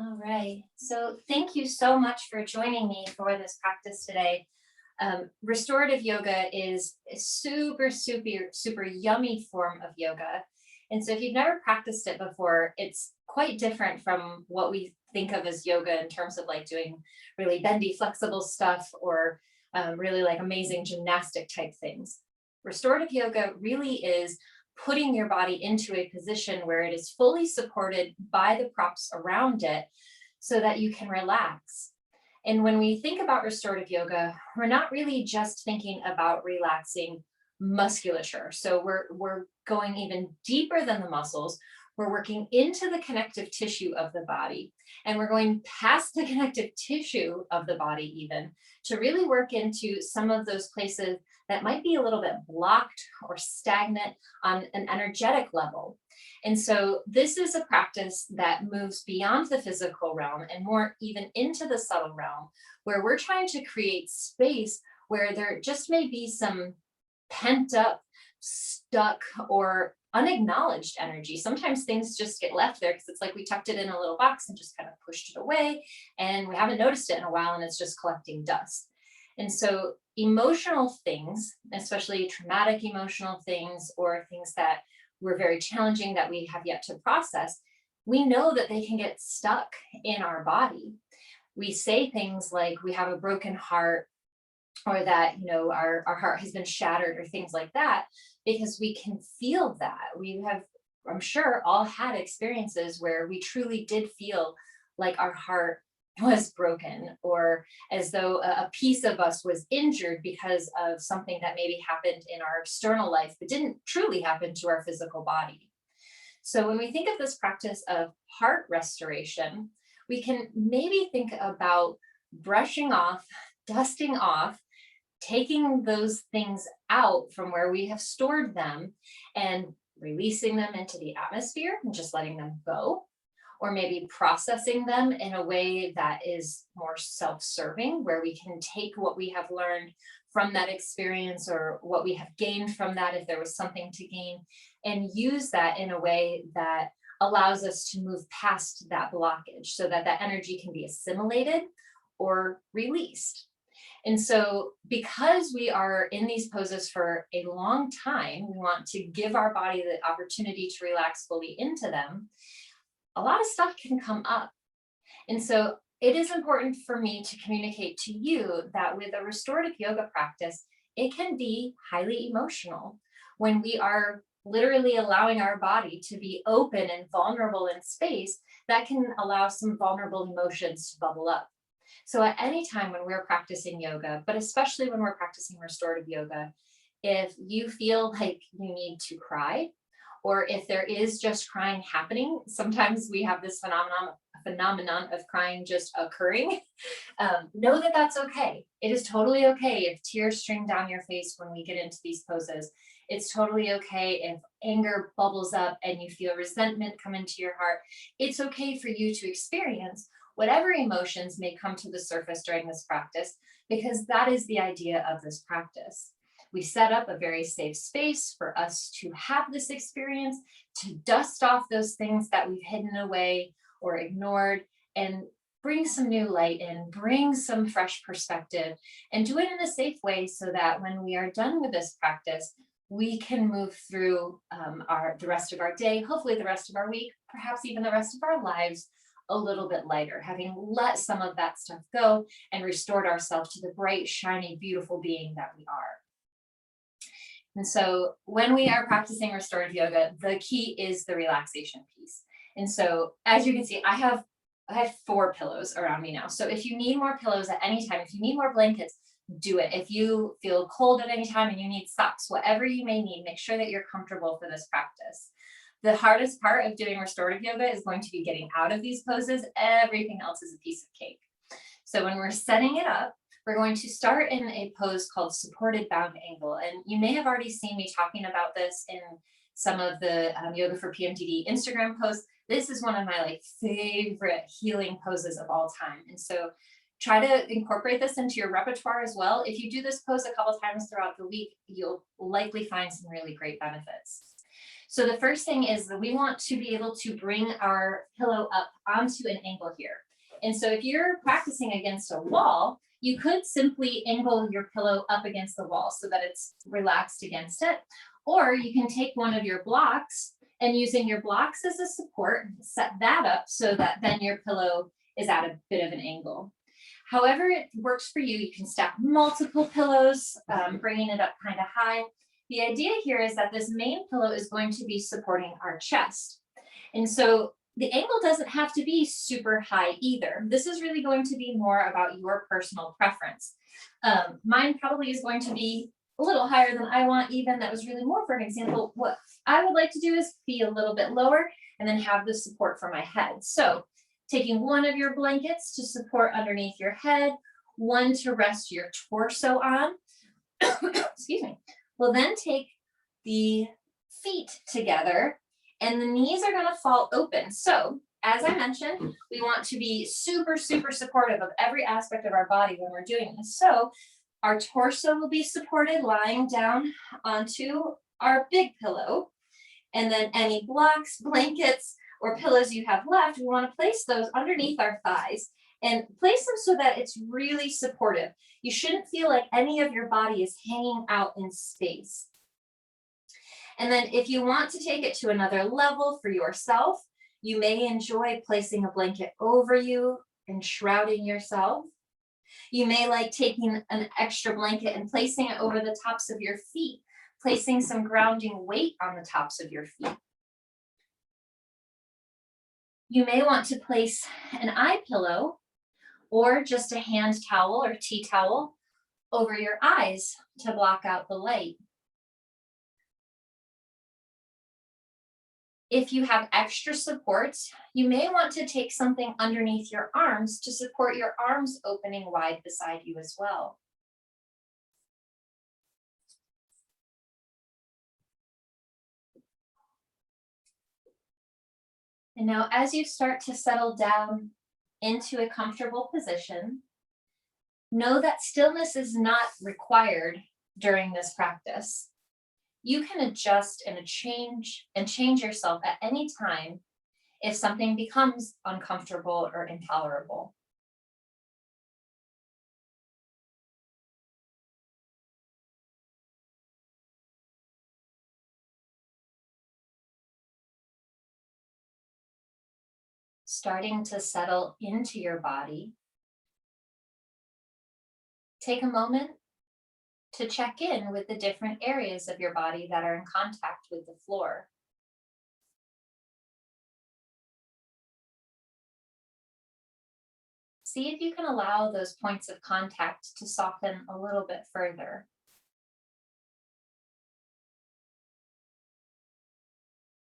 All right. So thank you so much for joining me for this practice today. Restorative yoga is a super yummy form of yoga. And so if you've never practiced it before, it's quite different from what we think of as yoga in terms of like doing really bendy, flexible stuff or really like amazing gymnastic type things. Restorative yoga really is putting your body into a position where it is fully supported by the props around it so that you can relax. And when we think about restorative yoga, we're not really just thinking about relaxing musculature. So we're going even deeper than the muscles. We're working into the connective tissue of the body, and we're going past the connective tissue of the body even to really work into some of those places that might be a little bit blocked or stagnant on an energetic level. And so this is a practice that moves beyond the physical realm and more even into the subtle realm, where we're trying to create space where there just may be some pent up, stuck, or unacknowledged energy. Sometimes things just get left there because it's like we tucked it in a little box and just kind of pushed it away, and we haven't noticed it in a while and it's just collecting dust. And so emotional things, especially traumatic emotional things or things that were very challenging that we have yet to process, we know that they can get stuck in our body. We say things like we have a broken heart, or that our heart has been shattered, or things like that, because we can feel that. We have, I'm sure, all had experiences where we truly did feel like our heart was broken, or as though a piece of us was injured because of something that maybe happened in our external life but didn't truly happen to our physical body. So when we think of this practice of heart restoration, we can maybe think about brushing off, dusting off, taking those things out from where we have stored them and releasing them into the atmosphere and just letting them go, or maybe processing them in a way that is more self-serving, where we can take what we have learned from that experience or what we have gained from that, if there was something to gain, and use that in a way that allows us to move past that blockage so that that energy can be assimilated or released. And so, because we are in these poses for a long time, we want to give our body the opportunity to relax fully into them. A lot of stuff can come up. And so, it is important for me to communicate to you that with a restorative yoga practice, it can be highly emotional when we are literally allowing our body to be open and vulnerable in space. That can allow some vulnerable emotions to bubble up. So at any time when we're practicing yoga, but especially when we're practicing restorative yoga, if you feel like you need to cry, or if there is just crying happening, sometimes we have this phenomenon of crying just occurring. Know that that's okay. It is totally okay if tears stream down your face when we get into these poses. It's totally okay if anger bubbles up and you feel resentment come into your heart. It's okay for you to experience whatever emotions may come to the surface during this practice, because that is the idea of this practice. We set up a very safe space for us to have this experience, to dust off those things that we've hidden away or ignored, and bring some new light in, bring some fresh perspective, and do it in a safe way so that when we are done with this practice, we can move through the rest of our day, hopefully the rest of our week, perhaps even the rest of our lives a little bit lighter, having let some of that stuff go and restored ourselves to the bright, shiny, beautiful being that we are. And so when we are practicing restorative yoga, the key is the relaxation piece. And so as you can see, I have 4 pillows around me now. So if you need more pillows at any time, if you need more blankets, do it. If you feel cold at any time and you need socks, whatever you may need, make sure that you're comfortable for this practice. The hardest part of doing restorative yoga is going to be getting out of these poses. Everything else is a piece of cake. So when we're setting it up, we're going to start in a pose called supported bound angle. And you may have already seen me talking about this in some of the Yoga for PMDD Instagram posts. This is one of my favorite healing poses of all time. And so try to incorporate this into your repertoire as well. If you do this pose a couple times throughout the week, you'll likely find some really great benefits. So the first thing is that we want to be able to bring our pillow up onto an angle here. And so if you're practicing against a wall, you could simply angle your pillow up against the wall so that it's relaxed against it. Or you can take one of your blocks and using your blocks as a support, set that up so that then your pillow is at a bit of an angle. However it works for you, you can stack multiple pillows, bringing it up kind of high. The idea here is that this main pillow is going to be supporting our chest. And so the angle doesn't have to be super high either. This is really going to be more about your personal preference. Mine probably is going to be a little higher than I want even. That was really more for an example. What I would like to do is be a little bit lower and then have the support for my head. So taking one of your blankets to support underneath your head, one to rest your torso on. Excuse me. We'll then take the feet together and the knees are going to fall open. So as I mentioned, we want to be super, super supportive of every aspect of our body when we're doing this. So our torso will be supported lying down onto our big pillow. And then any blocks, blankets, or pillows you have left, we want to place those underneath our thighs and place them so that it's really supportive. You shouldn't feel like any of your body is hanging out in space. And then if you want to take it to another level for yourself, you may enjoy placing a blanket over you and shrouding yourself. You may like taking an extra blanket and placing it over the tops of your feet, placing some grounding weight on the tops of your feet. You may want to place an eye pillow or just a hand towel or tea towel over your eyes to block out the light. If you have extra supports, you may want to take something underneath your arms to support your arms opening wide beside you as well. And now as you start to settle down into a comfortable position, know that stillness is not required during this practice. You can adjust and change yourself at any time if something becomes uncomfortable or intolerable. Starting to settle into your body, take a moment to check in with the different areas of your body that are in contact with the floor. See if you can allow those points of contact to soften a little bit further.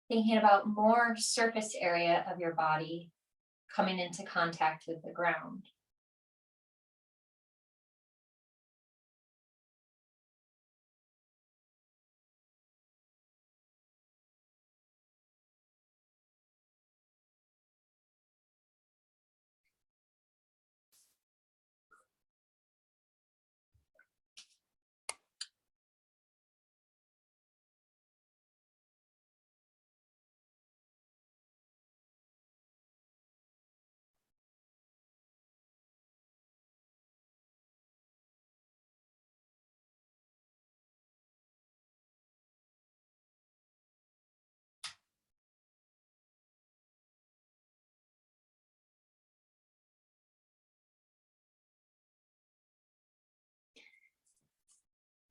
Thinking about more surface area of your body coming into contact with the ground.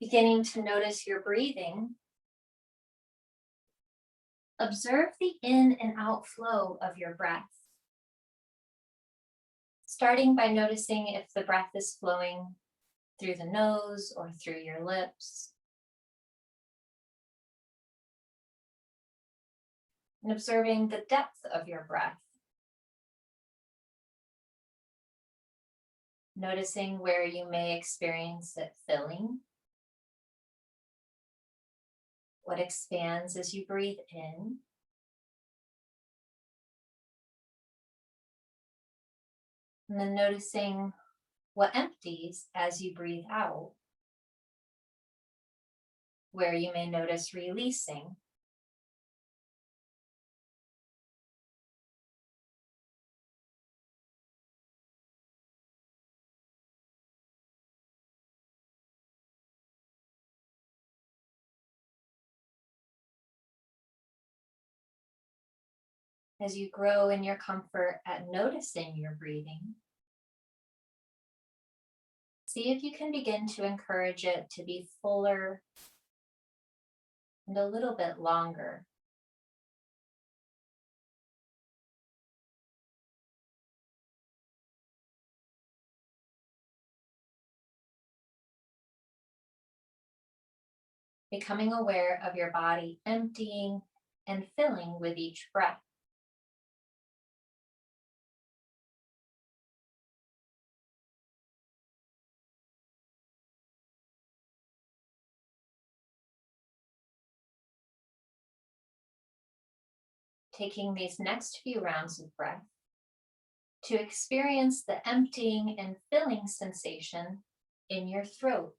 Beginning to notice your breathing. Observe the in and out flow of your breath. Starting by noticing if the breath is flowing through the nose or through your lips. And observing the depth of your breath. Noticing where you may experience it filling. What expands as you breathe in. And then noticing what empties as you breathe out. Where you may notice releasing. As you grow in your comfort at noticing your breathing, see if you can begin to encourage it to be fuller and a little bit longer. Becoming aware of your body emptying and filling with each breath. Taking these next few rounds of breath to experience the emptying and filling sensation in your throat.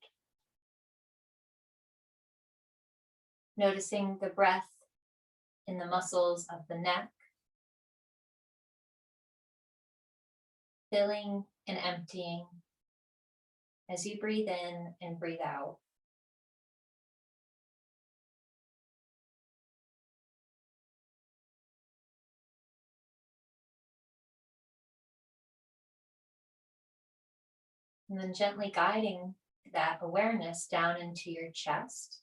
Noticing the breath in the muscles of the neck, filling and emptying as you breathe in and breathe out. And then gently guiding that awareness down into your chest,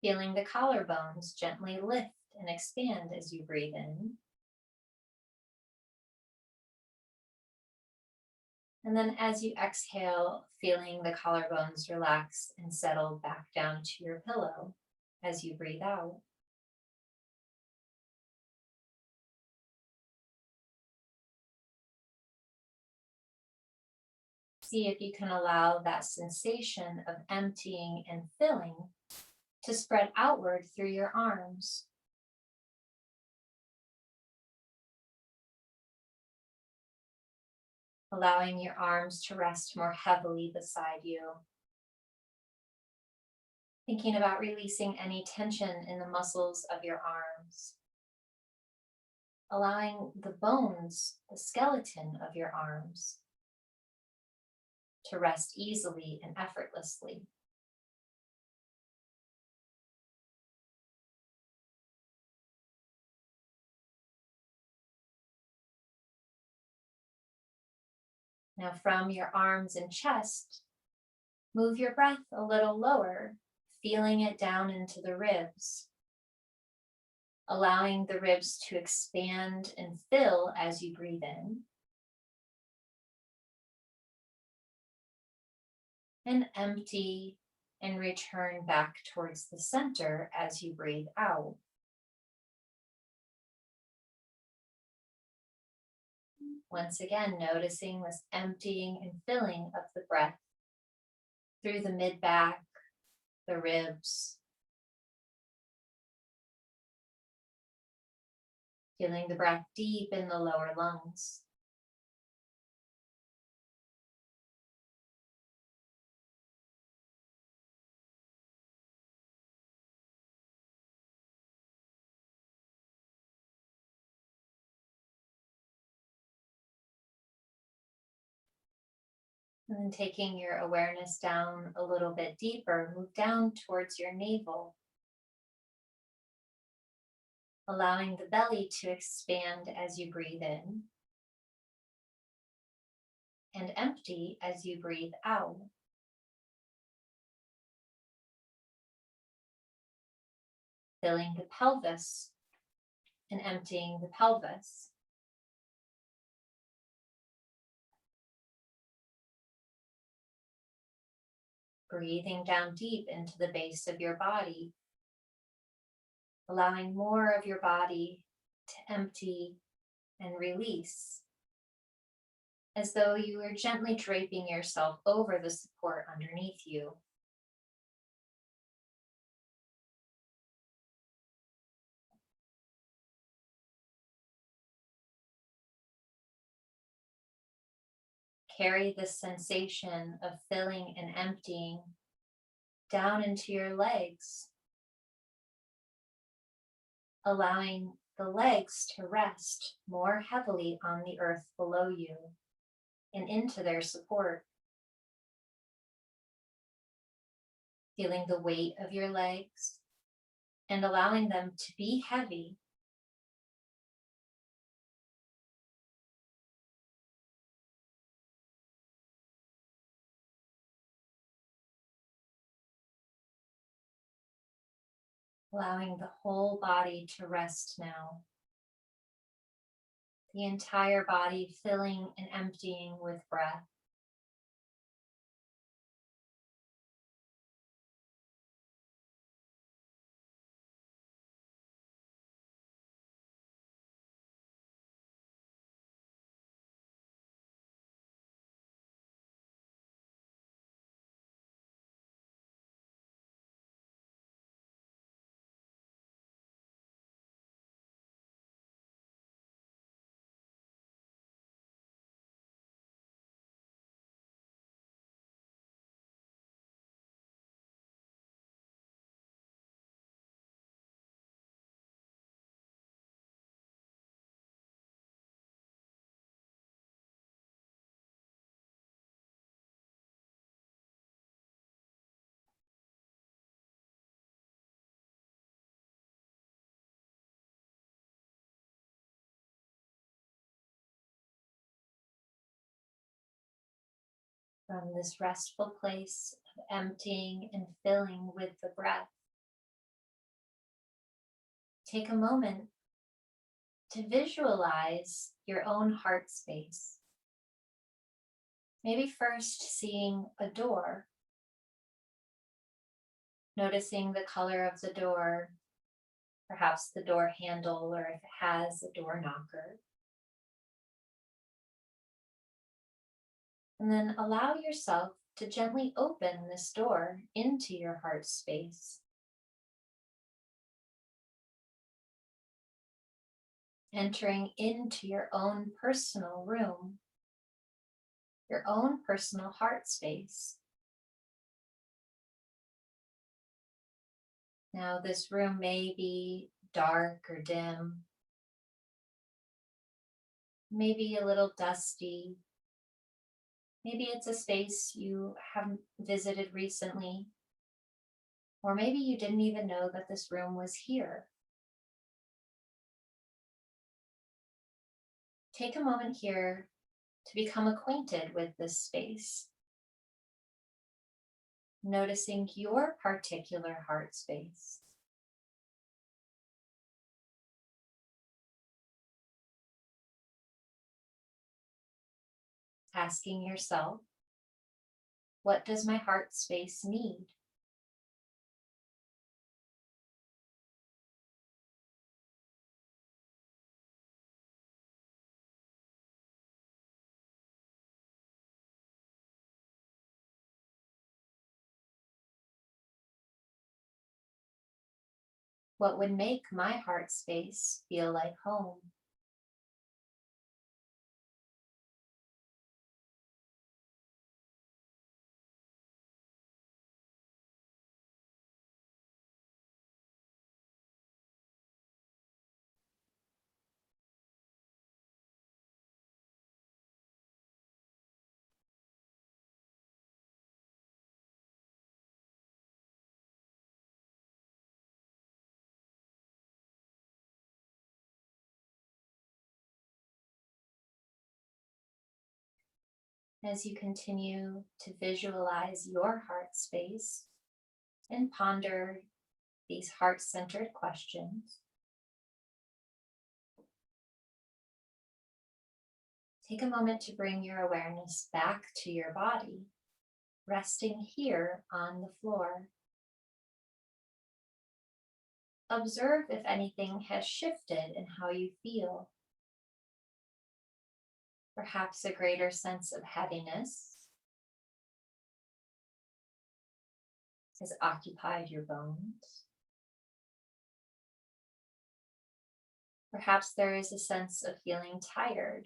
feeling the collarbones gently lift and expand as you breathe in. And then as you exhale, feeling the collarbones relax and settle back down to your pillow as you breathe out. See if you can allow that sensation of emptying and filling to spread outward through your arms. Allowing your arms to rest more heavily beside you. Thinking about releasing any tension in the muscles of your arms. Allowing the bones, the skeleton of your arms, to rest easily and effortlessly. Now from your arms and chest, move your breath a little lower, feeling it down into the ribs, allowing the ribs to expand and fill as you breathe in, and empty and return back towards the center as you breathe out. Once again, noticing this emptying and filling of the breath through the mid-back, the ribs, feeling the breath deep in the lower lungs. And then taking your awareness down a little bit deeper, move down towards your navel, allowing the belly to expand as you breathe in and empty as you breathe out. Filling the pelvis and emptying the pelvis. Breathing down deep into the base of your body, allowing more of your body to empty and release, as though you were gently draping yourself over the support underneath you. Carry this sensation of filling and emptying down into your legs, allowing the legs to rest more heavily on the earth below you and into their support. Feeling the weight of your legs and allowing them to be heavy allowing the whole body to rest now. The entire body filling and emptying with breath. From this restful place of emptying and filling with the breath, take a moment to visualize your own heart space. Maybe first seeing a door, noticing the color of the door, perhaps the door handle, or if it has a door knocker. And then allow yourself to gently open this door into your heart space. Entering into your own personal room, your own personal heart space. Now, this room may be dark or dim, maybe a little dusty. Maybe it's a space you haven't visited recently, or maybe you didn't even know that this room was here. Take a moment here to become acquainted with this space, noticing your particular heart space. Asking yourself, what does my heart space need? What would make my heart space feel like home? As you continue to visualize your heart space and ponder these heart-centered questions, take a moment to bring your awareness back to your body, resting here on the floor. Observe if anything has shifted in how you feel. Perhaps a greater sense of heaviness has occupied your bones. Perhaps there is a sense of feeling tired.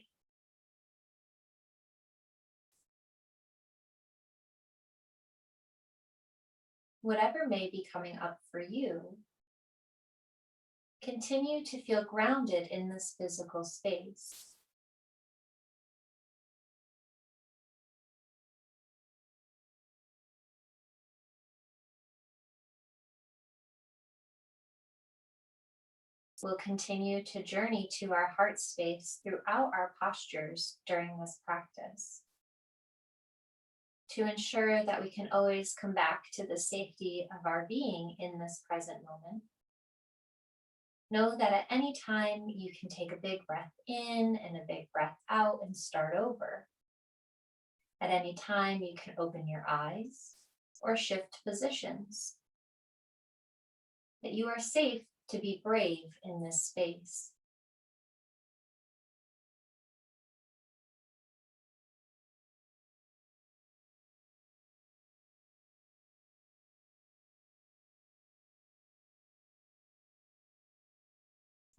Whatever may be coming up for you, continue to feel grounded in this physical space. We'll continue to journey to our heart space throughout our postures during this practice to ensure that we can always come back to the safety of our being in this present moment Know that at any time you can take a big breath in and a big breath out and start over. At any time you can open your eyes or shift positions. That you are safe to be brave in this space.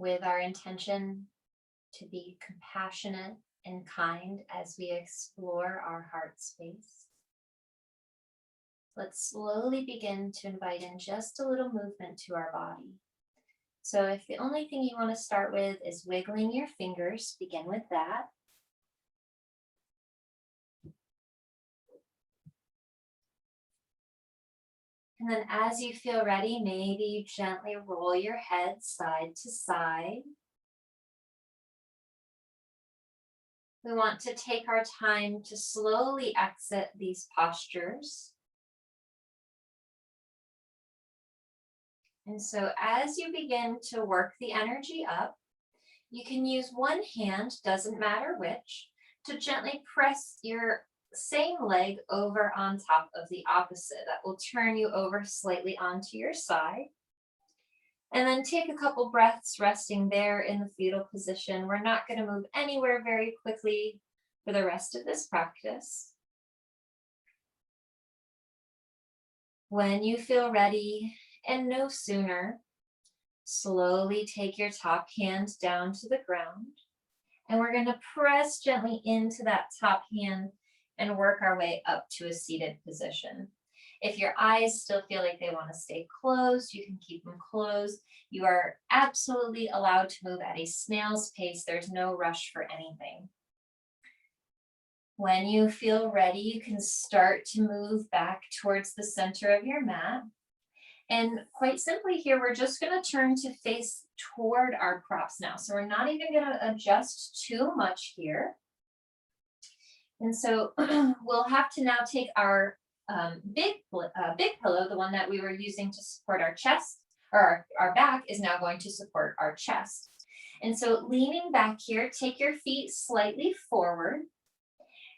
With our intention to be compassionate and kind as we explore our heart space, let's slowly begin to invite in just a little movement to our body. So if the only thing you want to start with is wiggling your fingers, begin with that. And then as you feel ready, maybe you gently roll your head side to side. We want to take our time to slowly exit these postures. And so as you begin to work the energy up, you can use one hand, doesn't matter which, to gently press your same leg over on top of the opposite. That will turn you over slightly onto your side. And then take a couple breaths resting there in the fetal position. We're not going to move anywhere very quickly for the rest of this practice. When you feel ready, and no sooner, slowly take your top hand down to the ground. And we're going to press gently into that top hand and work our way up to a seated position. If your eyes still feel like they want to stay closed, you can keep them closed. You are absolutely allowed to move at a snail's pace. There's no rush for anything. When you feel ready, you can start to move back towards the center of your mat. And quite simply here, we're just going to turn to face toward our props now. So we're not even going to adjust too much here. And so we'll have to now take our big pillow, the one that we were using to support our chest, or our back is now going to support our chest. And so leaning back here, take your feet slightly forward.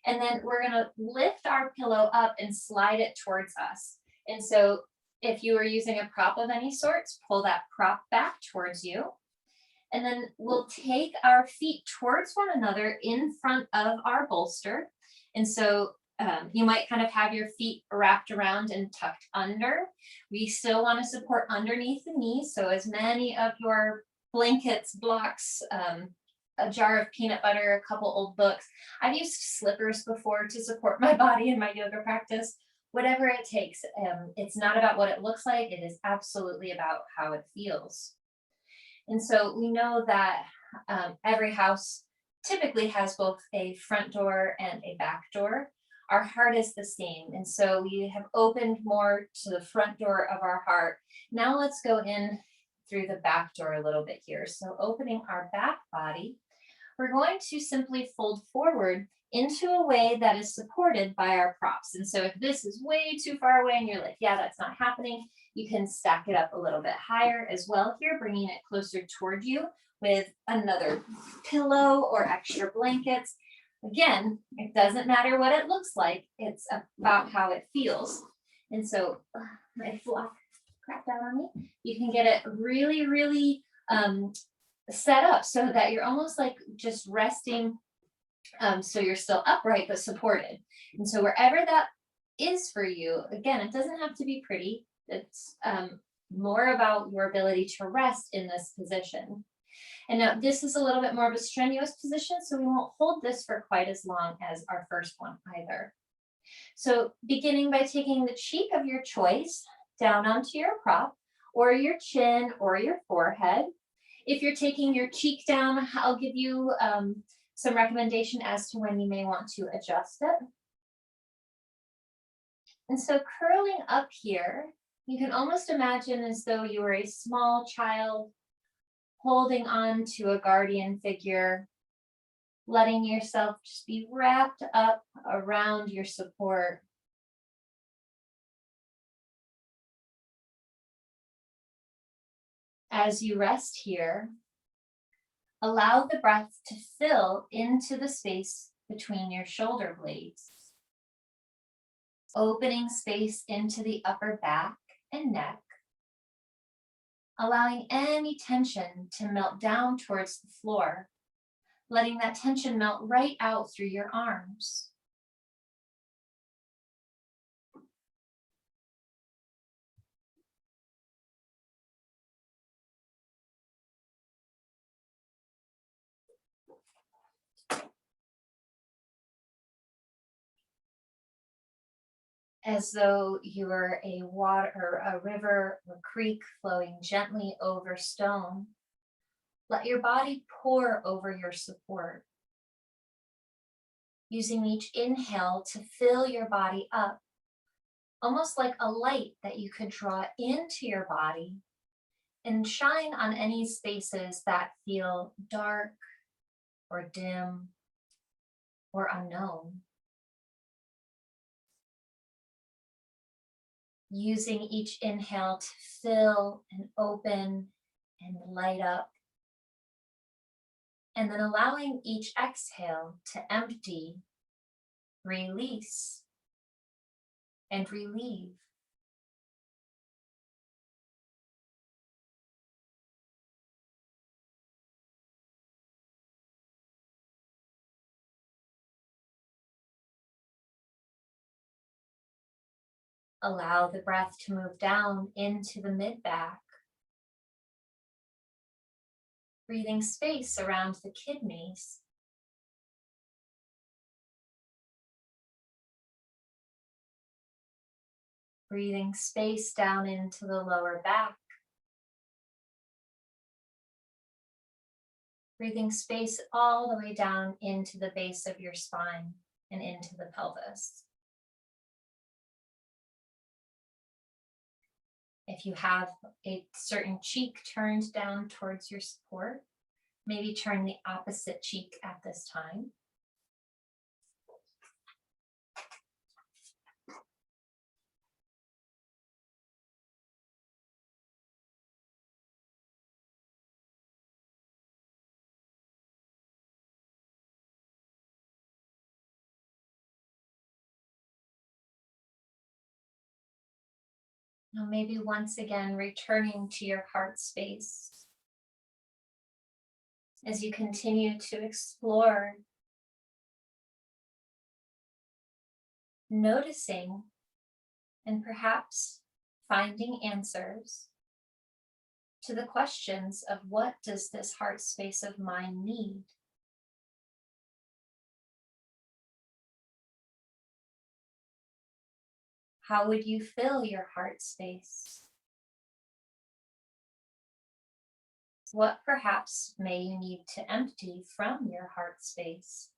And then we're going to lift our pillow up and slide it towards us. And so if you are using a prop of any sorts, pull that prop back towards you. And then we'll take our feet towards one another in front of our bolster. And so you might kind of have your feet wrapped around and tucked under. We still want to support underneath the knees. So as many of your blankets, blocks, a jar of peanut butter, a couple old books. I've used slippers before to support my body in my yoga practice. Whatever it takes. It's not about what it looks like. It is absolutely about how it feels. And so we know that every house typically has both a front door and a back door. Our heart is the same. And so we have opened more to the front door of our heart. Now let's go in through the back door a little bit here. So opening our back body, we're going to simply fold forward into a way that is supported by our props. And so if this is way too far away and you're like, yeah, that's not happening, you can stack it up a little bit higher as well here, bringing it closer toward you with another pillow or extra blankets. Again, it doesn't matter what it looks like, it's about how it feels. And so my flock crapped out on me. You can get it really, really set up so that you're almost like just resting. So you're still upright, but supported. And so wherever that is for you, again, it doesn't have to be pretty. It's more about your ability to rest in this position. And now this is a little bit more of a strenuous position, so we won't hold this for quite as long as our first one either. So beginning by taking the cheek of your choice down onto your prop or your chin or your forehead. If you're taking your cheek down, I'll give you some recommendation as to when you may want to adjust it. And so curling up here, you can almost imagine as though you were a small child holding on to a guardian figure, letting yourself just be wrapped up around your support. As you rest here, allow the breath to fill into the space between your shoulder blades, opening space into the upper back and neck, allowing any tension to melt down towards the floor, letting that tension melt right out through your arms. As though you were a river or creek flowing gently over stone, let your body pour over your support, using each inhale to fill your body up, almost like a light that you could draw into your body and shine on any spaces that feel dark or dim or unknown. Using each inhale to fill and open and light up, and then allowing each exhale to empty, release, and relieve. Allow the breath to move down into the mid-back, breathing space around the kidneys. Breathing space down into the lower back. Breathing space all the way down into the base of your spine and into the pelvis. If you have a certain cheek turned down towards your support, maybe turn the opposite cheek at this time. Now maybe once again returning to your heart space as you continue to explore, noticing and perhaps finding answers to the questions of what does this heart space of mine need? How would you fill your heart space? What perhaps may you need to empty from your heart space?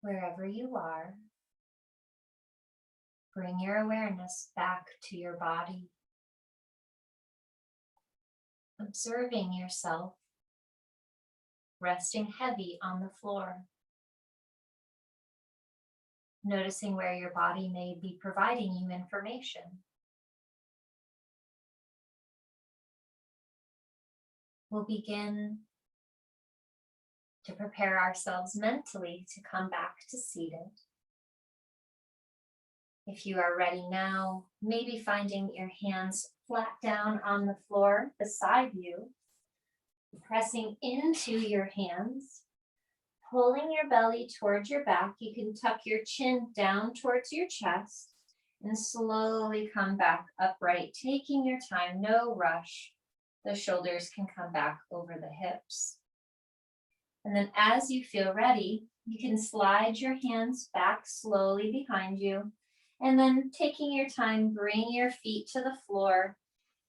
Wherever you are, bring your awareness back to your body, observing yourself resting heavy on the floor, noticing where your body may be providing you information. We'll begin to prepare ourselves mentally to come back to seated. If you are ready now, maybe finding your hands flat down on the floor beside you, pressing into your hands, pulling your belly towards your back. You can tuck your chin down towards your chest and slowly come back upright, taking your time, no rush. The shoulders can come back over the hips. And then as you feel ready, you can slide your hands back slowly behind you. And then taking your time, bring your feet to the floor,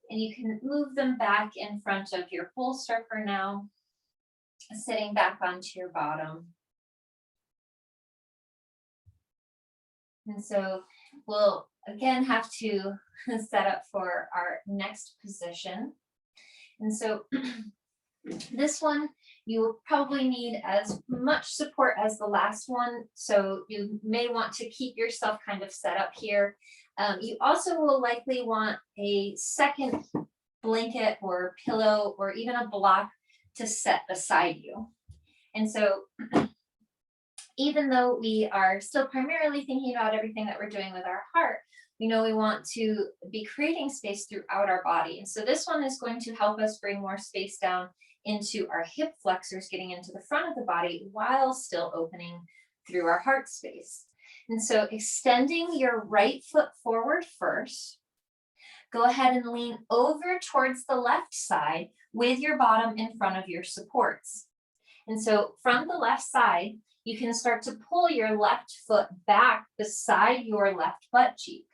and you can move them back in front of your bolster for now, sitting back onto your bottom. And so we'll again have to set up for our next position. And so this one, you will probably need as much support as the last one. So you may want to keep yourself kind of set up here. You also will likely want a second blanket or pillow or even a block to set beside you. And so even though we are still primarily thinking about everything that we're doing with our heart, we know we want to be creating space throughout our body. And so this one is going to help us bring more space down into our hip flexors, getting into the front of the body while still opening through our heart space. And so extending your right foot forward first, go ahead and lean over towards the left side with your bottom in front of your supports. And so from the left side, you can start to pull your left foot back beside your left butt cheek.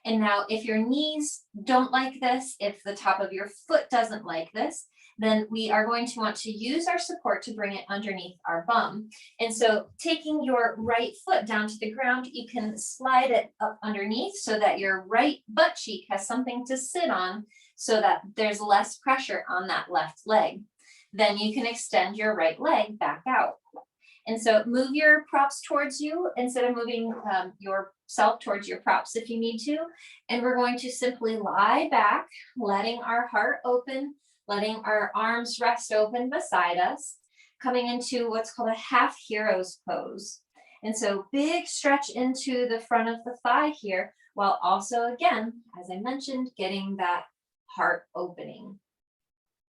And now if your knees don't like this, if the top of your foot doesn't like this, then we are going to want to use our support to bring it underneath our bum. And so taking your right foot down to the ground, you can slide it up underneath so that your right butt cheek has something to sit on so that there's less pressure on that left leg. Then you can extend your right leg back out. And so move your props towards you instead of moving yourself towards your props if you need to. And we're going to simply lie back, letting our heart open, letting our arms rest open beside us, coming into what's called a half hero's pose. And so big stretch into the front of the thigh here, while also, again, as I mentioned, getting that heart opening.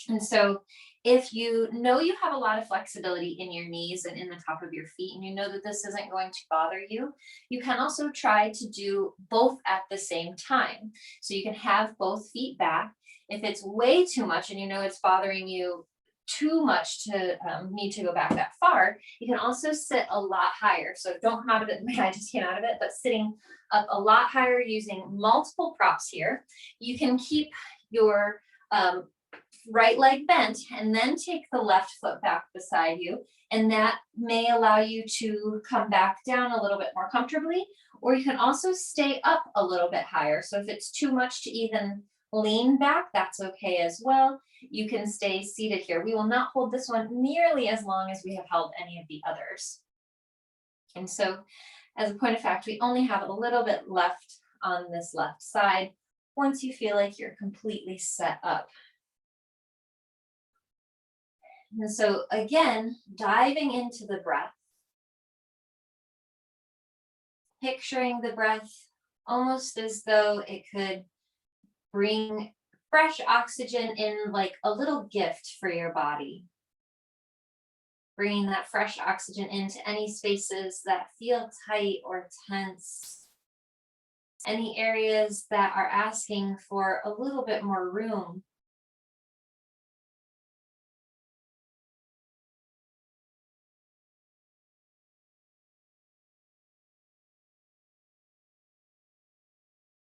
And so if you know you have a lot of flexibility in your knees and in the top of your feet, and you know that this isn't going to bother you, you can also try to do both at the same time. So you can have both feet back. If it's way too much and you know it's bothering you too much to need to go back that far, you can also sit a lot higher. So don't come out of it, I just came out of it, but sitting up a lot higher using multiple props here. You can keep your right leg bent and then take the left foot back beside you. And that may allow you to come back down a little bit more comfortably, or you can also stay up a little bit higher. So if it's too much to even lean back, that's okay as well. You can stay seated here. We will not hold this one nearly as long as we have held any of the others. And so as a point of fact, we only have a little bit left on this left side once you feel like you're completely set up. And so again, diving into the breath, picturing the breath almost as though it could bring fresh oxygen in, like a little gift for your body. Bringing that fresh oxygen into any spaces that feel tight or tense. Any areas that are asking for a little bit more room.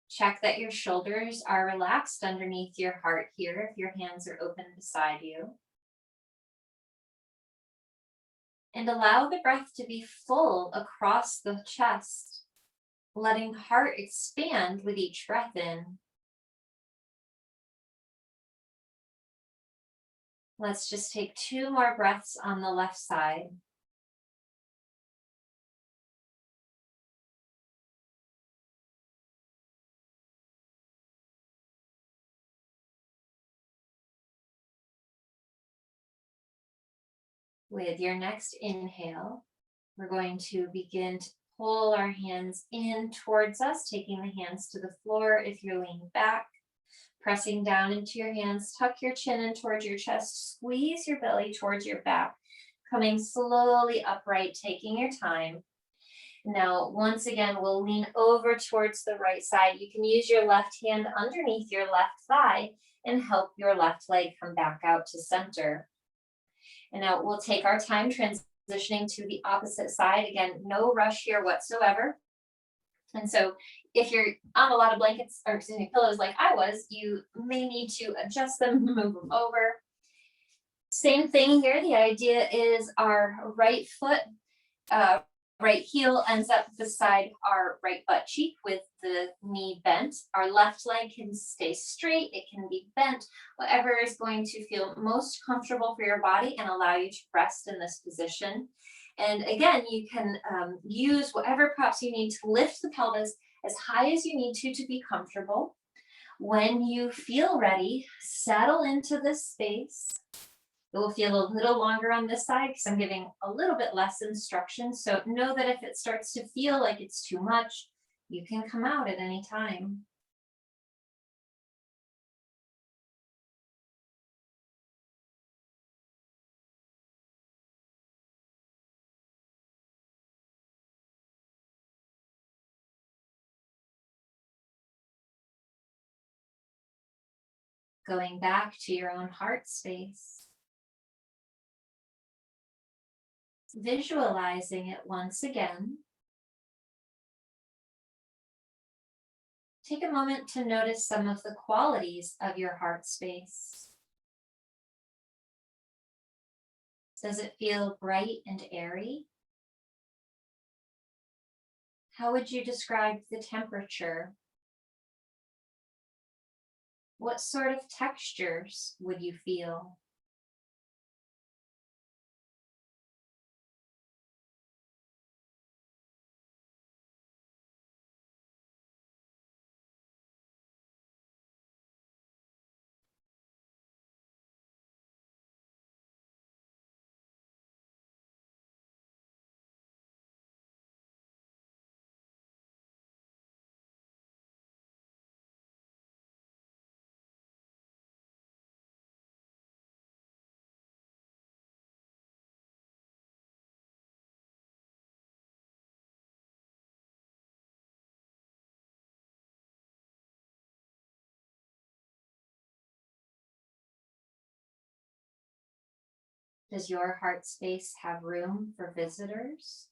Check that your shoulders are relaxed underneath your heart here if your hands are open beside you. And allow the breath to be full across the chest, letting heart expand with each breath in. Let's just take 2 more breaths on the left side. With your next inhale, we're going to begin to pull our hands in towards us, taking the hands to the floor if you're leaning back, pressing down into your hands, tuck your chin in towards your chest, squeeze your belly towards your back, Coming slowly upright, taking your time. Now, once again, we'll lean over towards the right side. You can use your left hand underneath your left thigh and help your left leg come back out to center. And now we'll take our time transitioning to the opposite side. Again, no rush here whatsoever. And so if you're on a lot of blankets, or excuse me, pillows like I was, you may need to adjust them, move them over. Same thing here. The idea is our right foot, right heel ends up beside our right butt cheek with the knee bent. Our left leg can stay straight. It can be bent, whatever is going to feel most comfortable for your body and allow you to rest in this position. And again, you can use whatever props you need to lift the pelvis as high as you need to be comfortable. When you feel ready, settle into this space. It will feel a little longer on this side because I'm giving a little bit less instruction. So know that if it starts to feel like it's too much, you can come out at any time. Going back to your own heart space. Visualizing it once again. Take a moment to notice some of the qualities of your heart space. Does it feel bright and airy? How would you describe the temperature? What sort of textures would you feel? Does your heart space have room for visitors?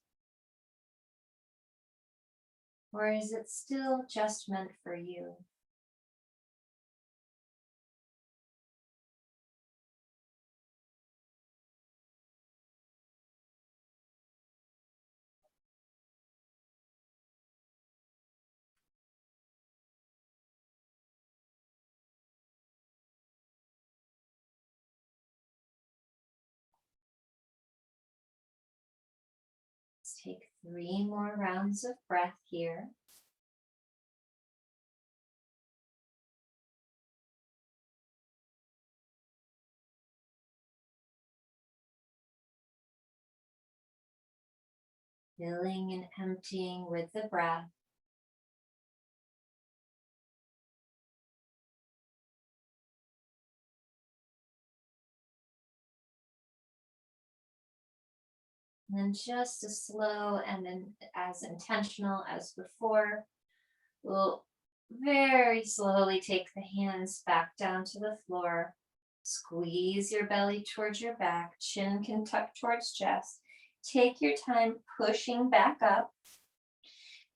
Or is it still just meant for you? Let's take 3 more rounds of breath here. Filling and emptying with the breath. And then just as slow and then as intentional as before, we'll very slowly take the hands back down to the floor. Squeeze your belly towards your back. Chin can tuck towards chest. Take your time pushing back up.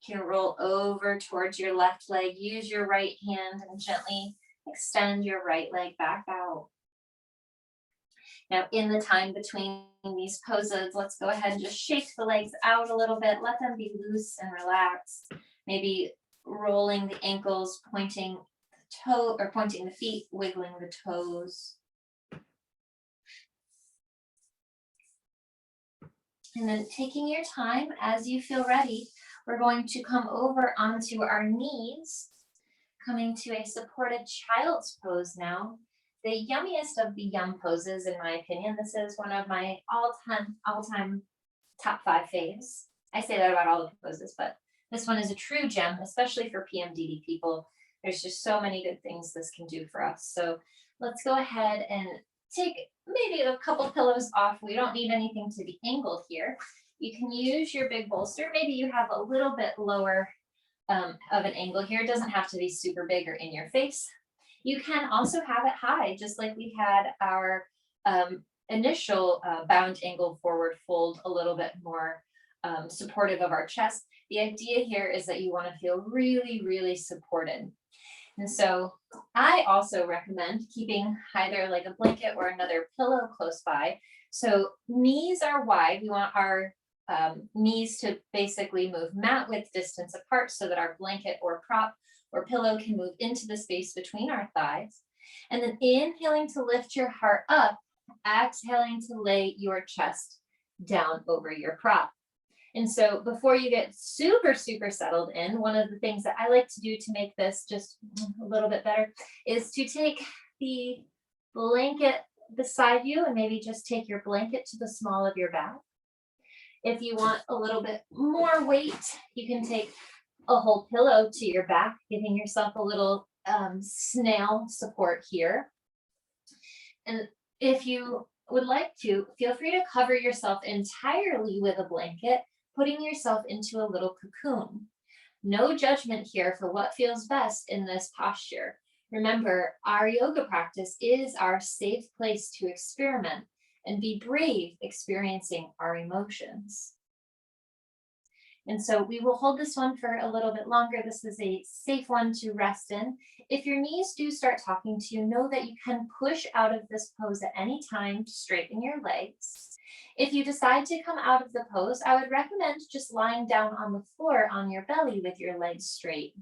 You can roll over towards your left leg. Use your right hand and gently extend your right leg back out. Now, in the time between these poses, let's go ahead and just shake the legs out a little bit. Let them be loose and relaxed. Maybe rolling the ankles, pointing the toe or pointing the feet, wiggling the toes. And then taking your time as you feel ready, we're going to come over onto our knees, coming to a supported child's pose now. The yummiest of the yum poses, in my opinion. This is one of my all-time top 5 faves. I say that about all the poses, but this one is a true gem, especially for PMDD people. There's just so many good things this can do for us. So let's go ahead and take maybe a couple pillows off. We don't need anything to be angled here. You can use your big bolster. Maybe you have a little bit lower of an angle here. It doesn't have to be super big or in your face. You can also have it high, just like we had our initial bound angle forward fold, a little bit more supportive of our chest. The idea here is that you want to feel really, really supported. And so I also recommend keeping either like a blanket or another pillow close by. So knees are wide. We want our knees to basically move mat width distance apart so that our blanket or prop or pillow can move into the space between our thighs. And then inhaling to lift your heart up, exhaling to lay your chest down over your prop. And so before you get super, super settled in, one of the things that I like to do to make this just a little bit better is to take the blanket beside you and maybe just take your blanket to the small of your back. If you want a little bit more weight, you can take a whole pillow to your back, giving yourself a little snail support here. And if you would like to, feel free to cover yourself entirely with a blanket, putting yourself into a little cocoon. No judgment here for what feels best in this posture. Remember, our yoga practice is our safe place to experiment and be brave experiencing our emotions. And so we will hold this one for a little bit longer. This is a safe one to rest in. If your knees do start talking to you, know that you can push out of this pose at any time to straighten your legs. If you decide to come out of the pose, I would recommend just lying down on the floor on your belly with your legs straight.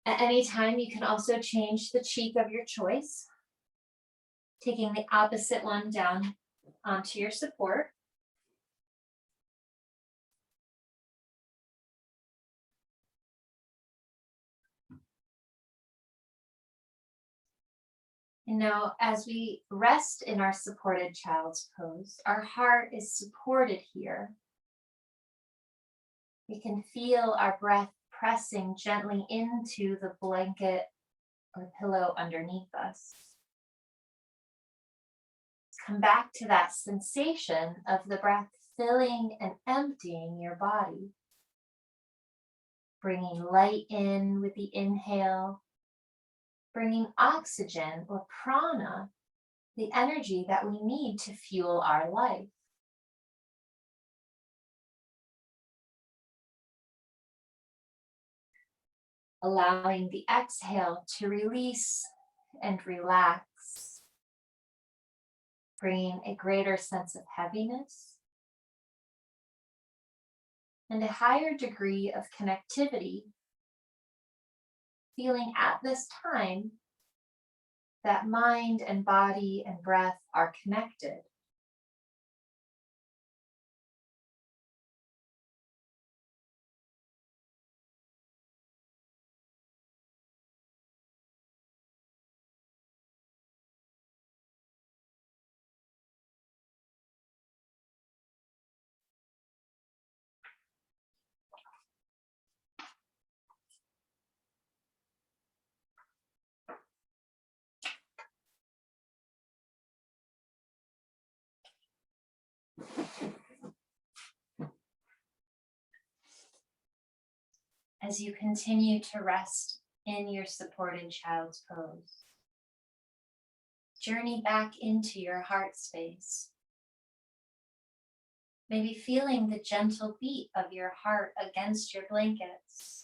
At any time, you can also change the cheek of your choice, taking the opposite one down onto your support. And now, as we rest in our supported child's pose, our heart is supported here. We can feel our breath pressing gently into the blanket or pillow underneath us. Come back to that sensation of the breath filling and emptying your body. Bringing light in with the inhale, bringing oxygen or prana, the energy that we need to fuel our life. Allowing the exhale to release and relax, bringing a greater sense of heaviness and a higher degree of connectivity, feeling at this time that mind and body and breath are connected. As you continue to rest in your supported child's pose, journey back into your heart space. Maybe feeling the gentle beat of your heart against your blankets.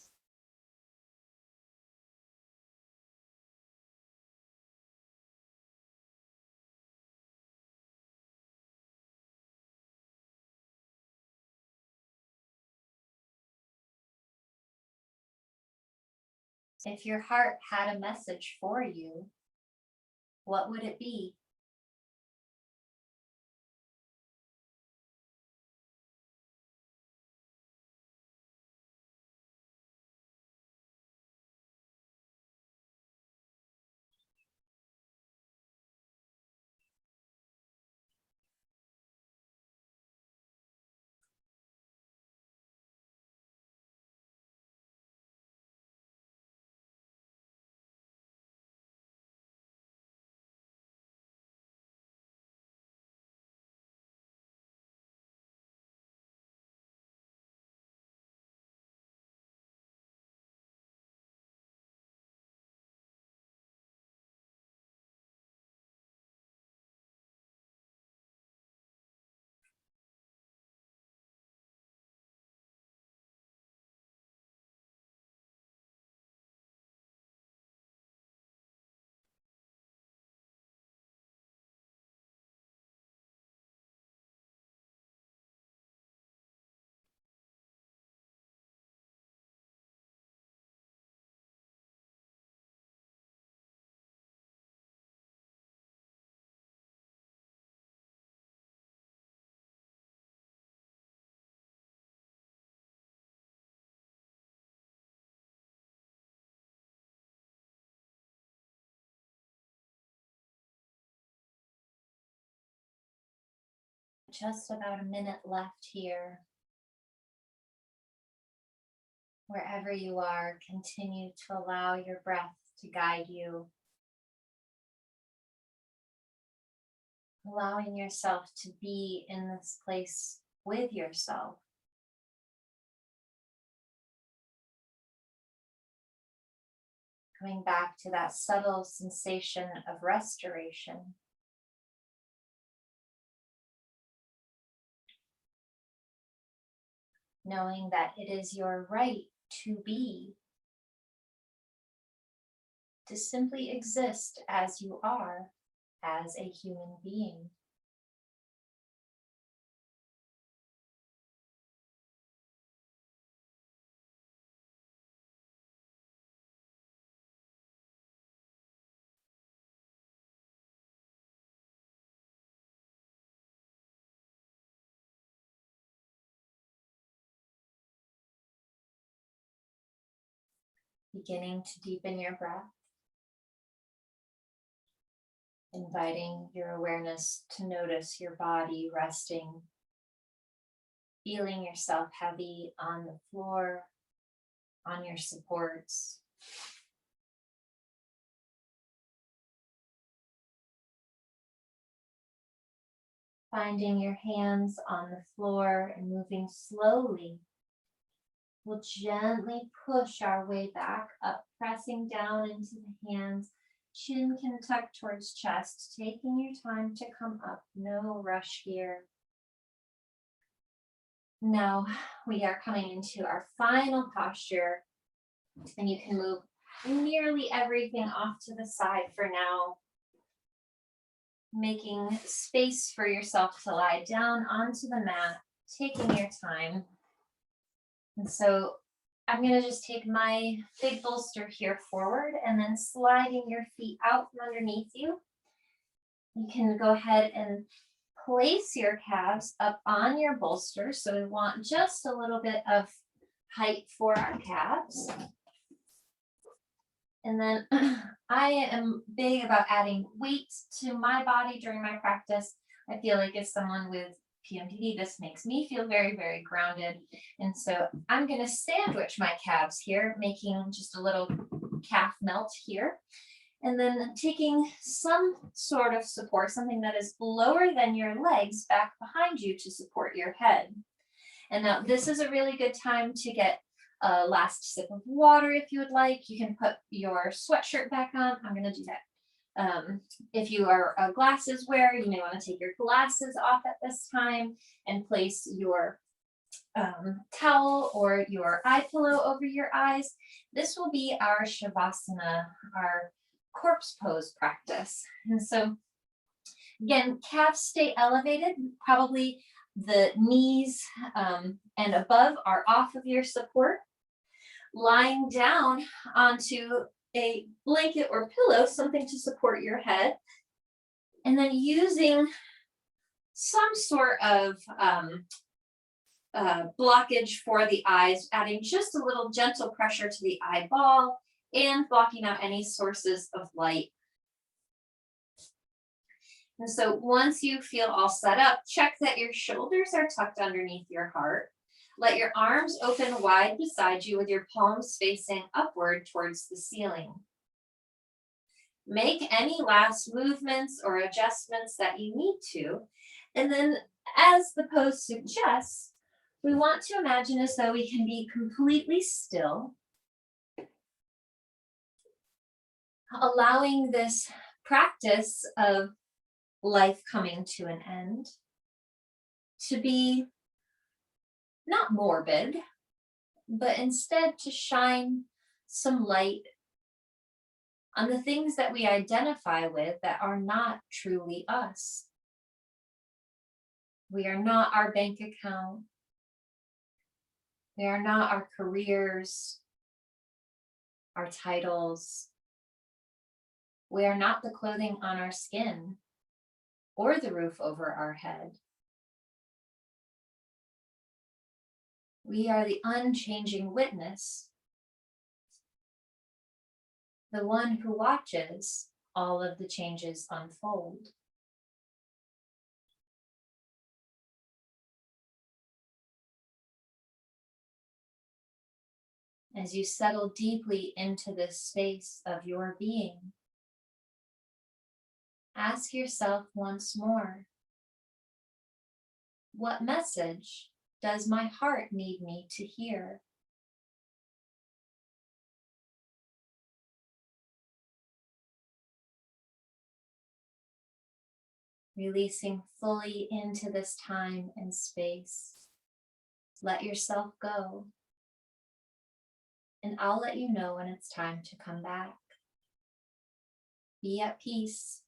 If your heart had a message for you, what would it be? Just about a minute left here. Wherever you are, continue to allow your breath to guide you, allowing yourself to be in this place with yourself. Coming back to that subtle sensation of restoration. Knowing that it is your right to be, to simply exist as you are, as a human being. Beginning to deepen your breath, inviting your awareness to notice your body resting, feeling yourself heavy on the floor, on your supports. Finding your hands on the floor and moving slowly. We'll gently push our way back up, pressing down into the hands. Chin can tuck towards chest, taking your time to come up. No rush here. Now we are coming into our final posture, and you can move nearly everything off to the side for now, making space for yourself to lie down onto the mat, taking your time. And so I'm going to just take my big bolster here forward and then sliding your feet out from underneath you. You can go ahead and place your calves up on your bolster. So we want just a little bit of height for our calves. And then I am big about adding weight to my body during my practice. I feel like as someone with PMDD, this makes me feel very, very grounded. And so I'm going to sandwich my calves here, making just a little calf melt here. And then taking some sort of support, something that is lower than your legs, back behind you to support your head. And now this is a really good time to get a last sip of water if you would like. You can put your sweatshirt back on. I'm going to do that. If you are a glasses wearer, you may want to take your glasses off at this time and place your towel or your eye pillow over your eyes. This will be our Shavasana, our corpse pose practice. And so again, calves stay elevated, probably the knees and above are off of your support. Lying down onto a blanket or pillow, something to support your head. And then using some sort of blockage for the eyes, adding just a little gentle pressure to the eyeball and blocking out any sources of light. And so once you feel all set up, check that your shoulders are tucked underneath your heart. Let your arms open wide beside you with your palms facing upward towards the ceiling. Make any last movements or adjustments that you need to. And then as the pose suggests, we want to imagine as though we can be completely still, allowing this practice of life coming to an end to be not morbid, but instead to shine some light on the things that we identify with that are not truly us. We are not our bank account. We are not our careers, our titles. We are not the clothing on our skin or the roof over our head. We are the unchanging witness, the one who watches all of the changes unfold. As you settle deeply into this space of your being, ask yourself once more, what message does my heart need me to hear? Releasing fully into this time and space. Let yourself go, and I'll let you know when it's time to come back. Be at peace.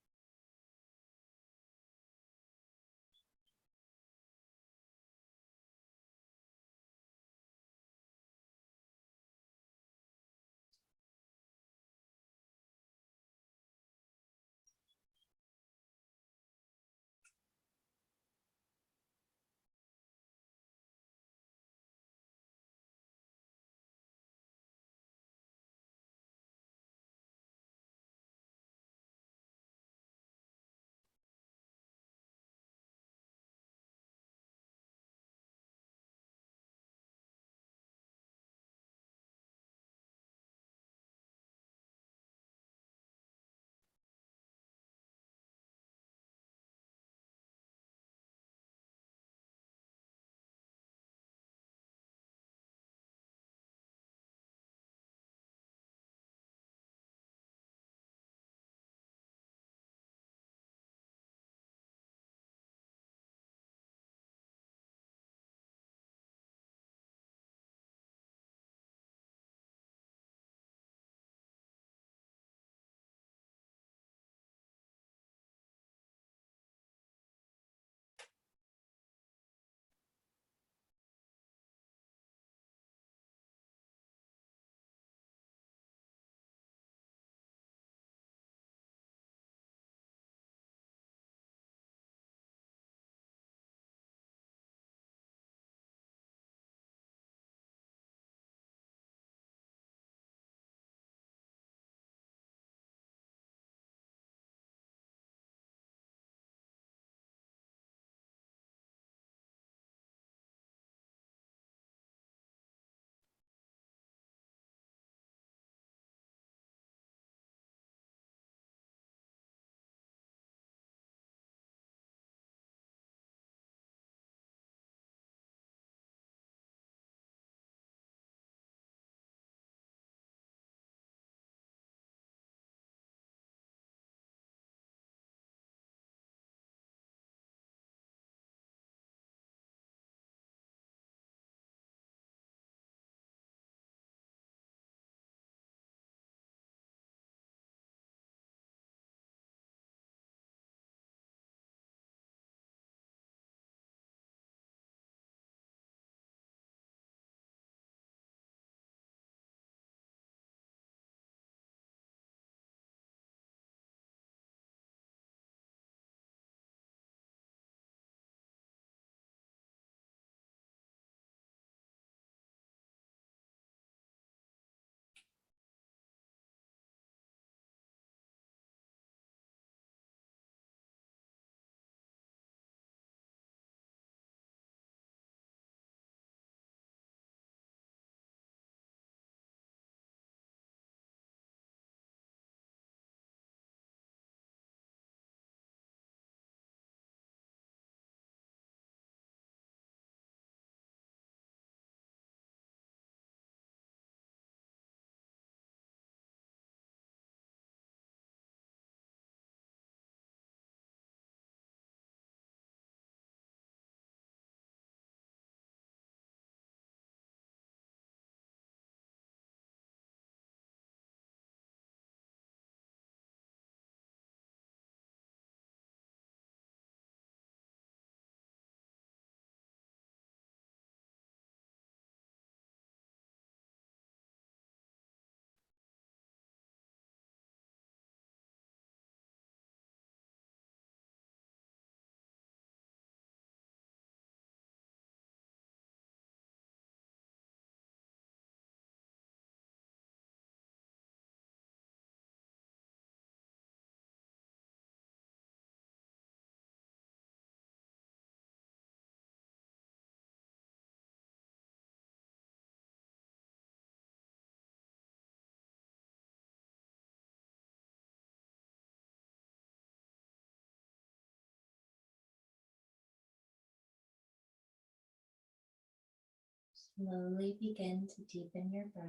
Slowly begin to deepen your breath.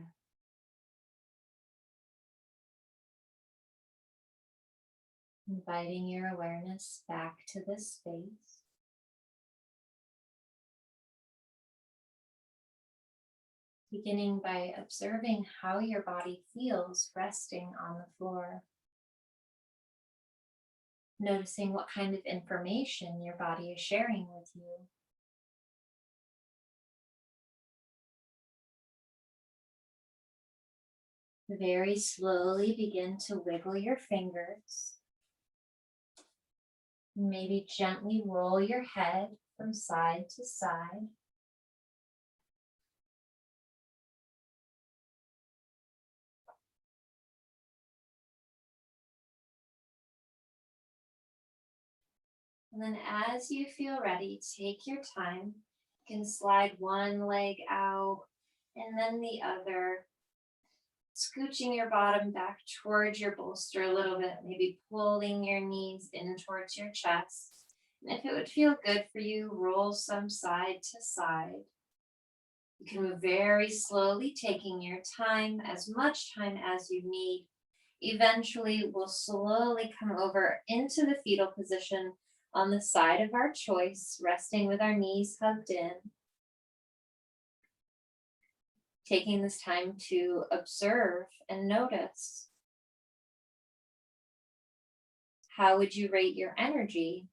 Inviting your awareness back to this space. Beginning by observing how your body feels resting on the floor. Noticing what kind of information your body is sharing with you. Very slowly begin to wiggle your fingers. Maybe gently roll your head from side to side. And then as you feel ready, take your time. You can slide one leg out and then the other. Scooching your bottom back towards your bolster a little bit, maybe pulling your knees in towards your chest. And if it would feel good for you, roll some side to side. You can move very slowly, taking your time, as much time as you need. Eventually, we'll slowly come over into the fetal position on the side of our choice, resting with our knees hugged in. Taking this time to observe and notice. How would you rate your energy?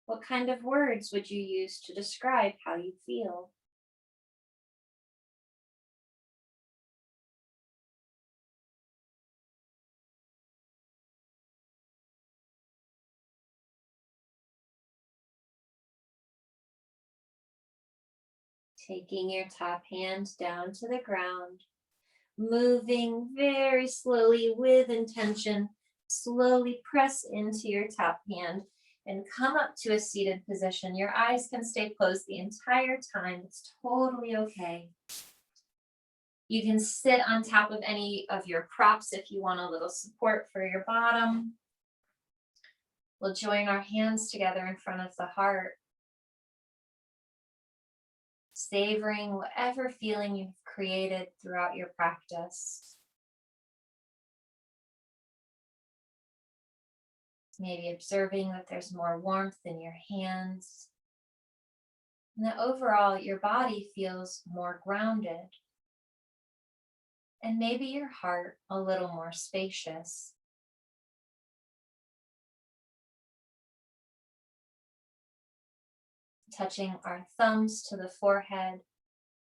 What kind of words would you use to describe how you feel? Taking your top hand down to the ground, moving very slowly with intention, slowly press into your top hand and come up to a seated position. Your eyes can stay closed the entire time. It's totally okay. You can sit on top of any of your props if you want a little support for your bottom. We'll join our hands together in front of the heart, savoring whatever feeling you've created throughout your practice. Maybe observing that there's more warmth in your hands, and that overall your body feels more grounded, and maybe your heart a little more spacious. Touching our thumbs to the forehead,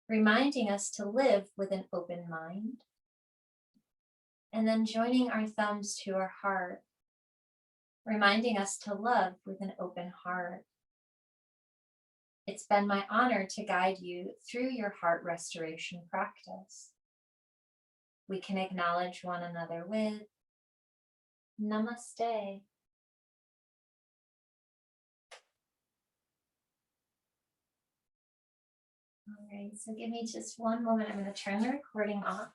reminding us to live with an open mind. And then joining our thumbs to our heart, reminding us to love with an open heart. It's been my honor to guide you through your heart restoration practice. We can acknowledge one another with Namaste. All right, so give me just one moment. I'm going to turn the recording off.